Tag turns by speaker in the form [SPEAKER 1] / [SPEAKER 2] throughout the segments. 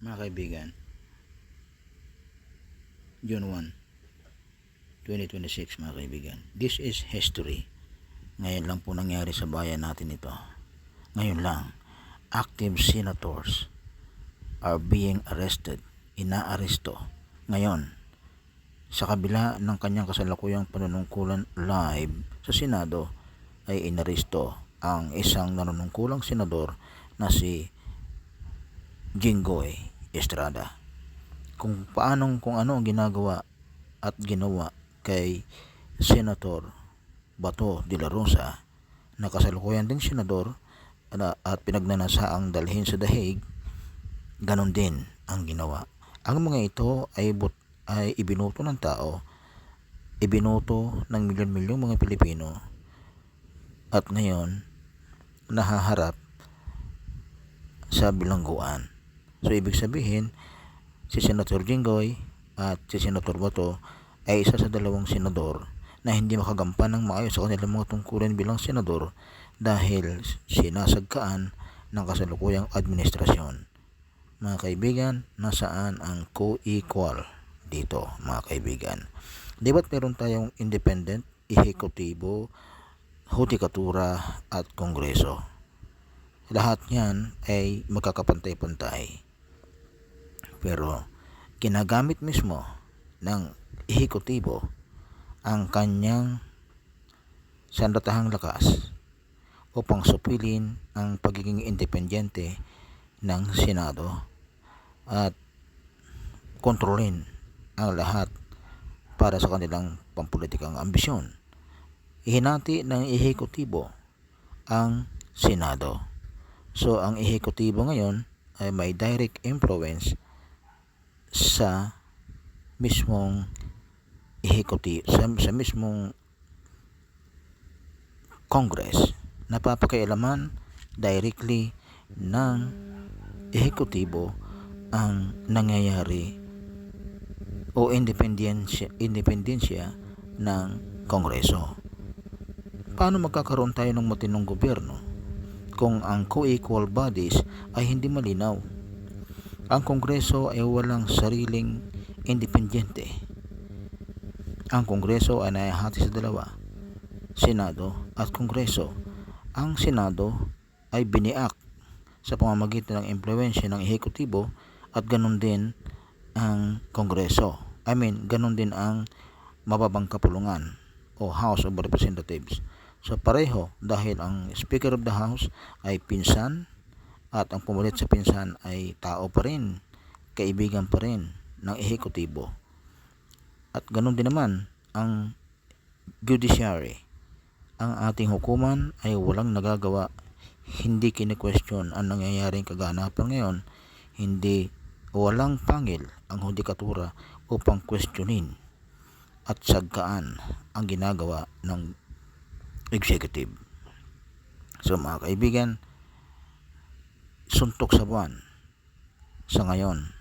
[SPEAKER 1] Mga kaibigan, June 1, 2026 mga kaibigan. This is history. Ngayon lang po nangyari sa bayan natin ito. Ngayon lang, active senators are being arrested. Inaaresto. Ngayon, sa kabila ng kanyang kasalukuyang panunungkulan live sa Senado, ay inaresto ang isang nanunungkulang senador na si Jinggoy Estrada. Kung ano ang ginagawa at ginawa kay Senator Bato de la Rosa na kasalukuyan ding senador at pinagnanasaang dalhin sa dahig, ganon din ang ginawa. Ang mga ito ay ibinuto ng tao, ibinuto ng milyon-milyong mga Pilipino, at ngayon nahaharap sa bilangguan. So ibig sabihin, si Senator Jinggoy at si Senator Bato ay isa sa dalawang senador na hindi makagampan ng maayos sa kanilang mga tungkulin bilang senador dahil sinasagkaan ng kasalukuyang administrasyon. Mga kaibigan, nasaan ang co-equal dito mga kaibigan? Di ba't meron tayong independent, ehekutibo, hudikatura at kongreso? Lahat yan ay magkakapantay-pantay. Pero ginagamit mismo ng ehekutibo ang kanyang sandatahang lakas upang supilin ang pagiging independyente ng Senado at kontrolin ang lahat para sa kanilang pampulitikang ambisyon. Ihinati ng ehekutibo ang Senado. So ang ehekutibo ngayon ay may direct influence sa mismong sa mismong Congress. Napapakialaman directly ng ehekutibo ang nangyayari o independensya ng Kongreso. Paano magkakaroon tayo ng matinong gobyerno kung ang co-equal bodies ay hindi malinaw? Ang Kongreso ay walang sariling independyente. Ang Kongreso ay nahahati sa dalawa, Senado at Kongreso. Ang Senado ay biniak sa pamamagitan ng impluwensya ng ehekutibo at ganun din ang Kongreso. Ganun din ang mababang kapulungan o House of Representatives. So pareho dahil ang Speaker of the House ay pinsan at ang pumulit sa pinsan ay tao pa rin, kaibigan pa rin ng ehekutibo. At ganun din naman ang judiciary. Ang ating hukuman ay walang nagagawa, hindi kine-question ang nangyayaring kaganapan ngayon, walang pangil ang hudikatura upang questionin at sagkaan ang ginagawa ng executive. So mga kaibigan, suntok sa buwan sa ngayon,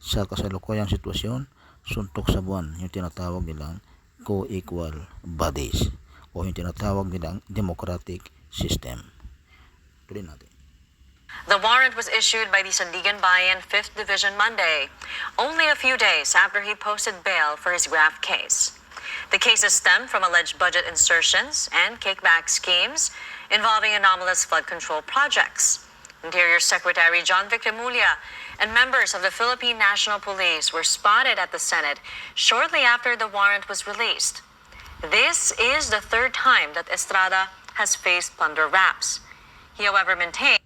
[SPEAKER 1] sa kasalukuyang sitwasyon, suntok sa buwan yung tinatawag nilang co-equal bodies o yung tinatawag nilang democratic system. Tuloy natin.
[SPEAKER 2] The warrant was issued by the Sandigan Bayan 5th Division Monday, only a few days after he posted bail for his graft case. The cases stem from alleged budget insertions and kickback schemes involving anomalous flood control projects. Interior Secretary John Victor Mulya and members of the Philippine National Police were spotted at the Senate shortly after the warrant was released. This is the third time that Estrada has faced plunder raps. He, however, maintained.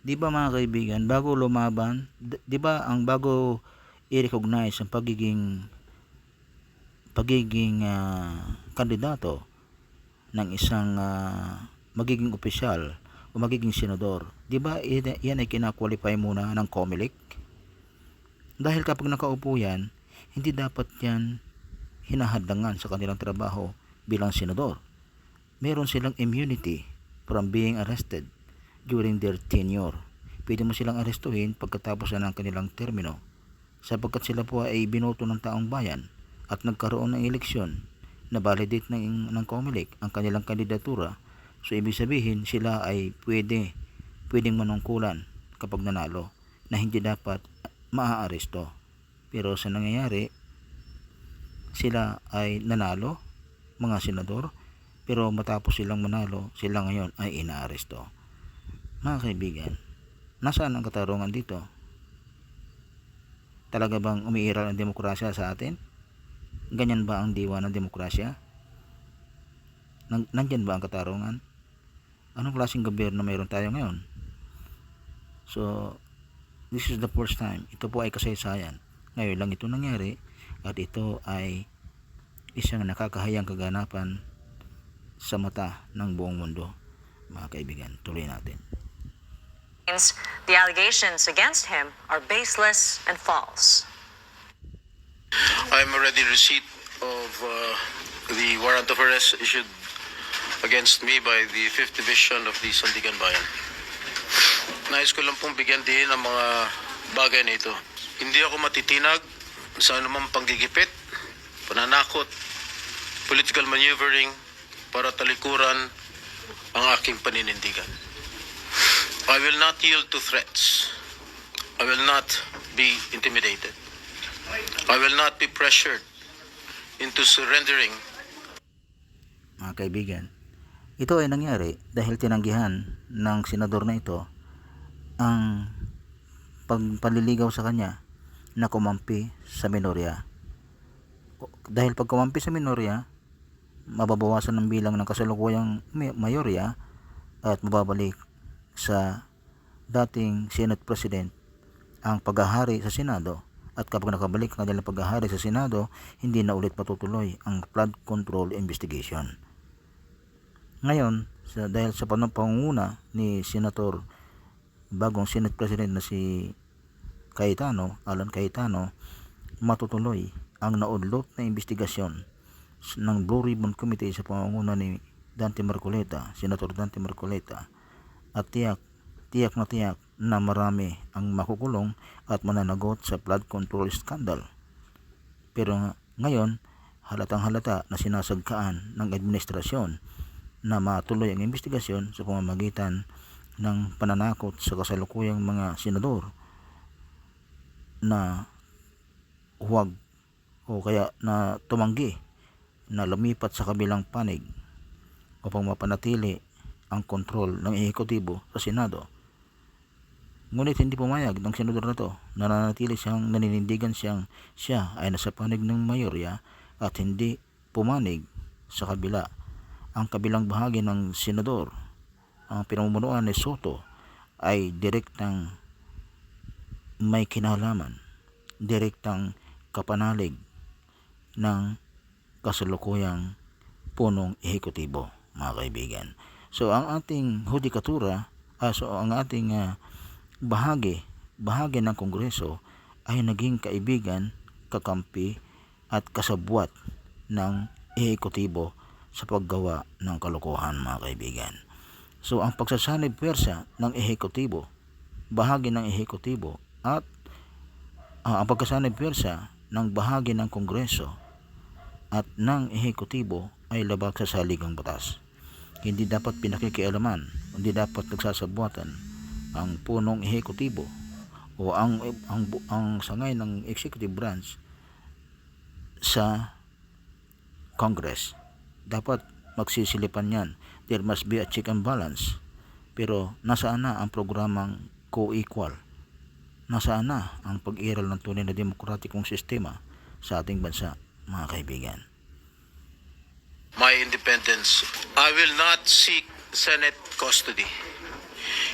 [SPEAKER 1] Di ba mga kaibigan, bago lumaban, di ba ang bago i-recognize ang pagiging kandidato ng isang magiging opisyal o magiging senador, di ba yan ay kina-qualify muna ng COMELEC? Dahil kapag nakaupo yan, hindi dapat yan hinahadlangan sa kanilang trabaho bilang senador. Meron silang immunity from being arrested during their tenure. Pwede mo silang arestuhin pagkatapos na ng kanilang termino, sapagkat sila po ay binoto ng taong bayan at nagkaroon ng eleksyon na validate ng COMELEC ang kanilang kandidatura. So ibig sabihin sila ay pwedeng manungkulan kapag nanalo na hindi dapat maaaresto. Pero sa nangyayari, sila ay nanalo, mga senador, pero matapos silang manalo, sila ngayon ay inaaresto. Mga kaibigan, nasaan ang katarungan dito? Talaga bang umiiral ang demokrasya sa atin? Ganyan ba ang diwa ng demokrasya? Nandyan ba ang katarungan? Anong klaseng gobyerno mayroon tayo ngayon? So, this is the first time. Ito po ay kasaysayan. Ngayon lang ito nangyari at ito ay isang nakakahayang kaganapan sa mata ng buong mundo. Mga kaibigan, tuloy natin.
[SPEAKER 2] The allegations against him are baseless and false.
[SPEAKER 3] I'm already receipt of the warrant of arrest issued against me by the 5th Division of the Sandigan Bayan. Nais ko lang pong bigyan din ang mga bagay na ito. Hindi ako matitinag sa anumang panggigipit, pananakot, political maneuvering para talikuran ang aking paninindigan. I will not yield to threats. I will not be intimidated. I will not be pressured into surrendering.
[SPEAKER 1] Mga kaibigan, ito ay nangyari dahil tinanggihan ng senador na ito ang pagpaliligaw sa kanya na kumampi sa minorya. Dahil pag kumampi sa minorya, mababawasan ng bilang ng kasalukuyang mayorya at mababalik sa dating Senate President ang paghahari sa Senado, at kapag nakabalik ang kanilang paghahari sa Senado, hindi na ulit patutuloy ang flood control investigation. Ngayon, dahil sa pangunguna ni Senator bagong Senate President na si Alan Cayetano, matutuloy ang naudlot na investigasyon ng Blue Ribbon Committee sa pangunguna ni Senator Dante Marcoleta, at tiyak na marami ang makukulong at mananagot sa flood control scandal. Pero ngayon, halatang halata na sinasagkaan ng administrasyon na matuloy ang investigasyon sa pamamagitan ng pananakot sa kasalukuyang mga senador na huwag o kaya na tumanggi na lumipat sa kabilang panig upang mapanatili ang kontrol ng ehekutibo sa Senado. Ngunit hindi pumayag ng senador na to, nananatili siyang naninindigan siya ay nasa panig ng mayorya at hindi pumanig sa kabila. Ang kabilang bahagi ng senador, ang pinamumunuan ni Soto, ay direktang may kinalaman, direktang kapanalig ng kasalukuyang punong ehekutibo, mga kaibigan. So ang ating hudikatura, ang ating bahagi ng Kongreso ay naging kaibigan, kakampi at kasabwat ng ehekutibo sa paggawa ng kalokohan, mga kaibigan. So ang pagsasanib pwersa ng ehekutibo, bahagi ng ehekutibo, at ang pagkasanib pwersa ng bahagi ng Kongreso at ng ehekutibo ay labag sa saligang batas. Hindi dapat pinakikialaman, hindi dapat nagsasabuatan ang punong ehekutibo o ang sangay ng executive branch sa Congress. Dapat magsisilipan yan. There must be a check and balance. Pero nasaan na ang programang co-equal? Nasaan na ang pag-iral ng tunay na demokratikong sistema sa ating bansa, mga kaibigan?
[SPEAKER 3] My independence. I will not seek Senate custody.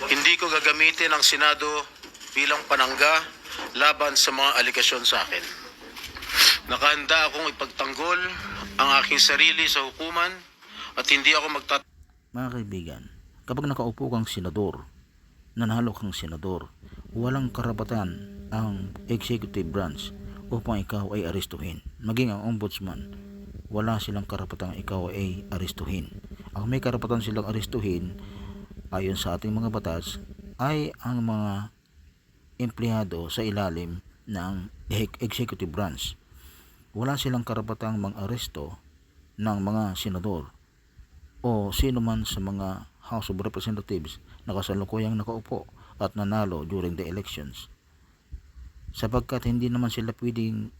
[SPEAKER 3] Hindi ko gagamitin ang Senado bilang panangga laban sa mga aligasyon sa akin. Nakahanda akong ipagtanggol ang aking sarili sa hukuman at hindi ako
[SPEAKER 1] Mga kaibigan, kapag nakaupo kang senador, nanalo kang senador, walang karapatan ang executive branch upang ikaw ay arestuhin. Maging ang ombudsman, wala silang karapatang ikaw ay arestuhin. Ang may karapatan silang arestuhin ayon sa ating mga batas ay ang mga empleyado sa ilalim ng executive branch. Wala silang karapatang mang-aresto ng mga senador o sino man sa mga House of Representatives na kasalukuyang nakaupo at nanalo during the elections. sapagkat hindi naman sila pwedeng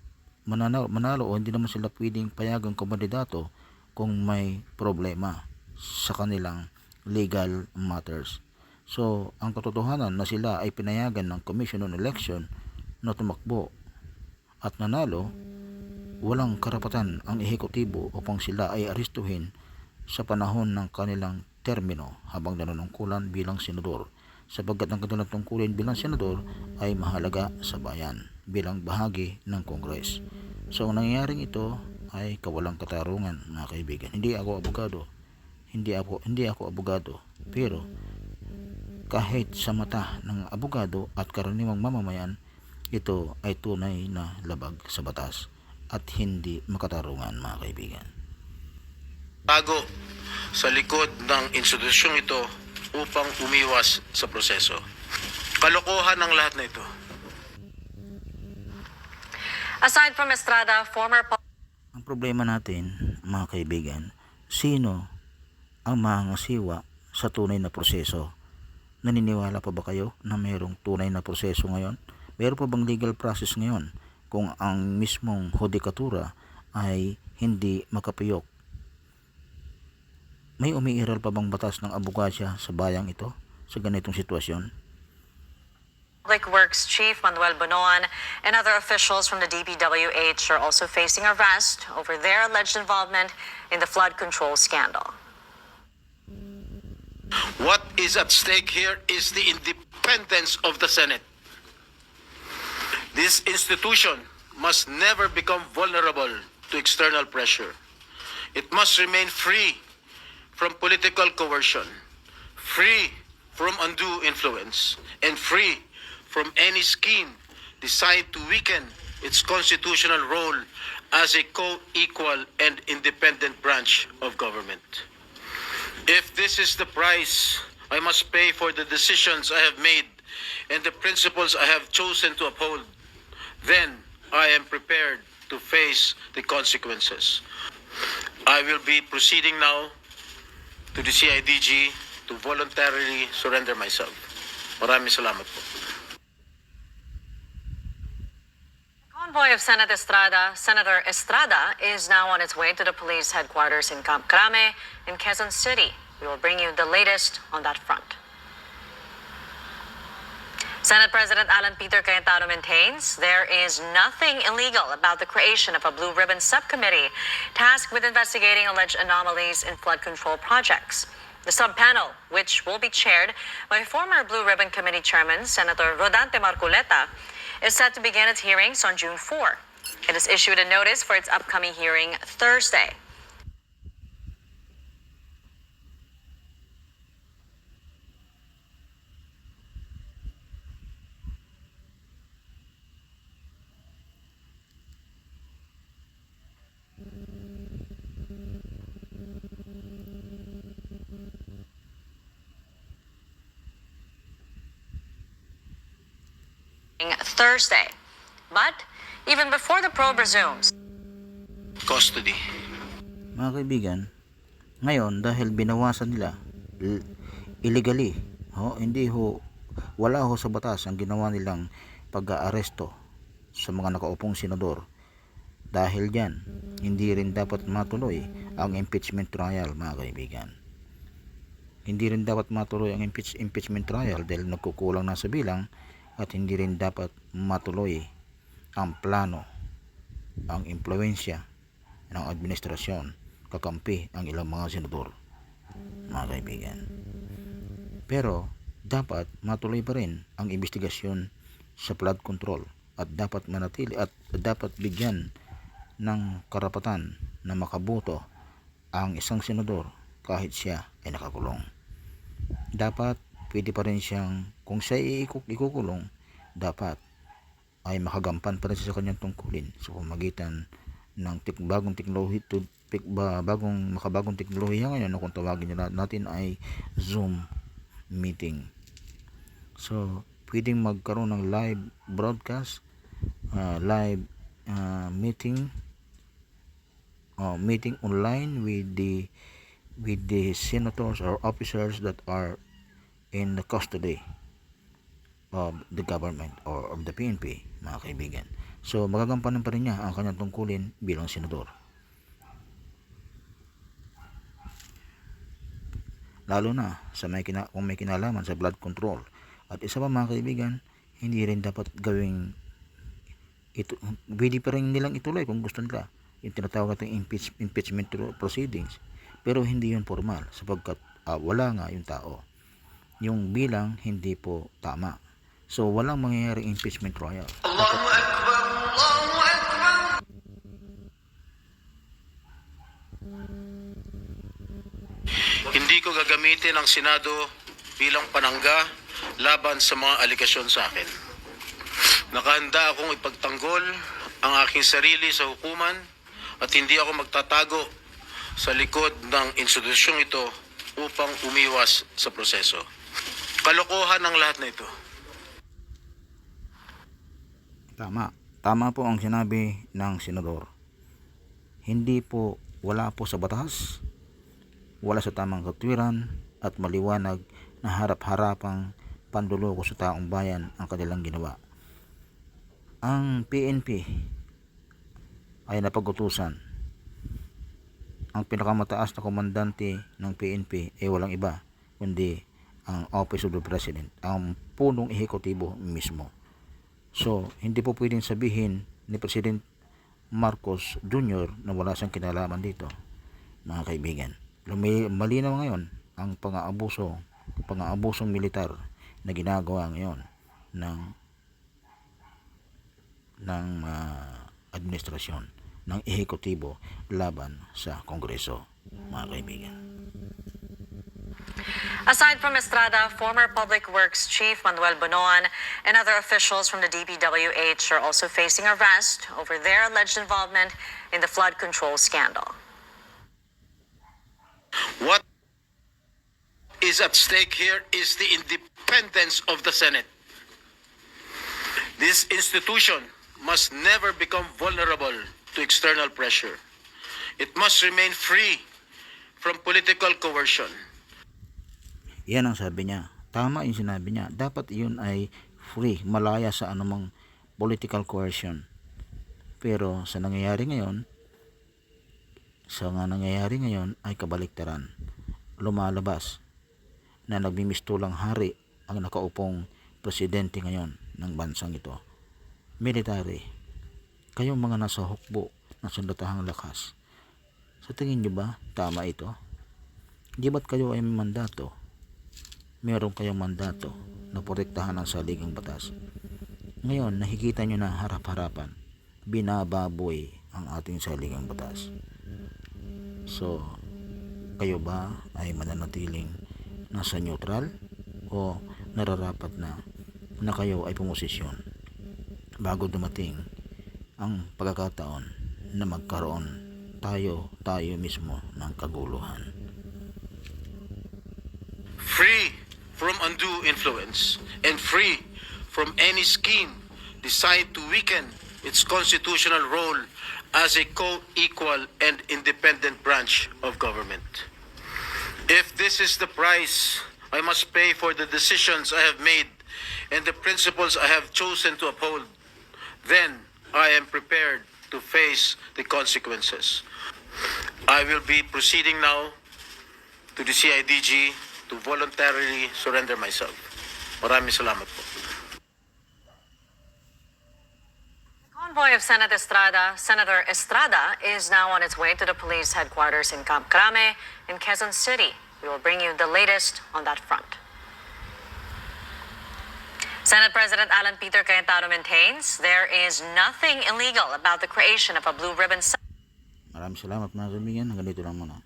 [SPEAKER 1] manalo o hindi naman sila pwedeng payagang kumandidato kung may problema sa kanilang legal matters. So, ang katotohanan na sila ay pinayagan ng Commission on Election na tumakbo at nanalo, walang karapatan ang ehekutibo upang sila ay arestuhin sa panahon ng kanilang termino habang nanunungkulan bilang senador, sapagkat ang kanilang tungkulin bilang senador ay mahalaga sa bayan bilang bahagi ng Kongres. So, ang nangyayaring ito ay kawalang katarungan, mga kaibigan. Hindi ako abogado, pero kahit sa mata ng abogado at karaniwang mamamayan, ito ay tunay na labag sa batas at hindi makatarungan, mga kaibigan.
[SPEAKER 3] Tago sa likod ng institusyong ito upang umiwas sa proseso. Kalokohan ang lahat na ito.
[SPEAKER 2] Aside from Estrada, former
[SPEAKER 1] Ang problema natin, mga kaibigan, sino ang mangasiwa sa tunay na proseso? Naniniwala pa ba kayo na mayroong tunay na proseso ngayon? Mayroon pa bang legal process ngayon kung ang mismong hudikatura ay hindi makapiyok? May umiiral pa bang batas ng abogasya sa bayang ito sa ganitong sitwasyon?
[SPEAKER 2] Public Works Chief Manuel Bonoan and other officials from the DPWH are also facing arrest over their alleged involvement in the flood control scandal.
[SPEAKER 3] What is at stake here is the independence of the Senate. This institution must never become vulnerable to external pressure. It must remain free from political coercion, free from undue influence, and free from any scheme designed to weaken its constitutional role as a co-equal and independent branch of government. If this is the price I must pay for the decisions I have made and the principles I have chosen to uphold, then I am prepared to face the consequences. I will be proceeding now to the CIDG to voluntarily surrender myself. Maraming salamat po.
[SPEAKER 2] Convoy of Senator Estrada is now on its way to the police headquarters in Camp Crame in Quezon City. We will bring you the latest on that front. Senate President Alan Peter Cayetano maintains there is nothing illegal about the creation of a Blue Ribbon Subcommittee tasked with investigating alleged anomalies in flood control projects. The subpanel, which will be chaired by former Blue Ribbon Committee Chairman Senator Rodante Marcoleta, is set to begin its hearings on June 4. It has issued a notice for its upcoming hearing Thursday. Thursday. But even before the probe resumes,
[SPEAKER 3] Custody.
[SPEAKER 1] Mga kaibigan, ngayon dahil binawasan nila illegally, wala sa batas ang ginawa nilang pag-aaresto sa mga nakaupong senador. Dahil diyan, hindi rin dapat matuloy ang impeachment trial, mga kaibigan. Hindi rin dapat matuloy ang impeachment trial dahil nagkukulang na sa bilang, at hindi rin dapat matuloy ang plano, ang impluwensya ng administrasyon kakampi ang ilang mga senador, mga kaibigan. Pero dapat matuloy pa rin ang investigasyon sa flood control at dapat manatili at dapat bigyan ng karapatan na makaboto ang isang senador kahit siya ay nakakulong. Dapat pwede pa rin siyang, kung siya ikukulong, dapat ay makagampan pa rin siya sa kanyang tungkulin sa pamagitan ng makabagong teknolohiya ngayon na kung tawagin natin ay Zoom meeting. So, pwedeng magkaroon ng live broadcast, meeting online with the senators or officers that are in the custody of the government or of the PNP, mga kaibigan. So magagampanan pa rin niya ang kanyang tungkulin bilang senador. Lalo na sa kung may kinalaman sa blood control. At isa pa mga kaibigan, hindi rin dapat gawing pwede pa rin nilang ituloy kung gusto nila yung tinatawag natin impeachment proceedings, pero hindi yun formal sapagkat wala nga yung tao, yung bilang hindi po tama, so walang mangyayaring impeachment trial.
[SPEAKER 3] Hindi ko gagamitin ang Senado bilang panangga laban sa mga aligasyon sa akin. Nakahanda akong ipagtanggol ang aking sarili sa hukuman at hindi ako magtatago sa likod ng institusyong ito upang umiwas sa proseso. Kalokohan ang lahat na ito.
[SPEAKER 1] Tama po ang sinabi ng senador. Hindi po, wala po sa batas, wala sa tamang katwiran at maliwanag na harap-harapang panduloko sa taong bayan ang kanilang ginawa. Ang PNP ay napag-utusan. Ang pinakamataas na komandante ng PNP ay walang iba kundi ang Office of the President, ang punong ehekutibo mismo. So, hindi po pwedeng sabihin ni President Marcos Jr. na wala siyang kinalaman dito, mga kaibigan. Malinaw ngayon ang pang-aabusong militar na ginagawa ngayon ng administrasyon ng ehekutibo laban sa Kongreso, mga kaibigan.
[SPEAKER 2] Aside from Estrada, former Public Works Chief Manuel Bonoan and other officials from the DPWH are also facing arrest over their alleged involvement in the flood control scandal.
[SPEAKER 3] What is at stake here is the independence of the Senate. This institution must never become vulnerable to external pressure. It must remain free from political coercion.
[SPEAKER 1] Yan ang sabi niya. Tama yung sinabi niya. Dapat yun ay free, malaya sa anumang political coercion. Pero sa nangyayari ngayon ay kabaliktaran. Lumalabas na nagmimistulang hari ang nakaupong presidente ngayon ng bansang ito. Military, kayong mga nasa hukbo ng sandatahang lakas, sa tingin nyo ba tama ito? Di ba't kayo ay may mandato? Meron kayong mandato na protektahan ang saligang batas. Ngayon, nakikita nyo na harap-harapan, binababoy ang ating saligang batas. So, kayo ba ay mananatiling nasa neutral o nararapat na kayo ay pumosisyon bago dumating ang pagkakataon na magkaroon tayo mismo ng kaguluhan?
[SPEAKER 3] Free from undue influence and free from any scheme designed to weaken its constitutional role as a co-equal and independent branch of government. If this is the price I must pay for the decisions I have made and the principles I have chosen to uphold, then I am prepared to face the consequences. I will be proceeding now to the CIDG to voluntarily surrender myself. Maraming salamat po.
[SPEAKER 2] Convoy of Senator Estrada is now on its way to the police headquarters in Camp Crame in Quezon City. We will bring you the latest on that front. Senate President Alan Peter Cayetano maintains there is nothing illegal about the creation of a blue ribbon.
[SPEAKER 1] Maraming salamat mga kaibigan. Hanggang dito lang muna.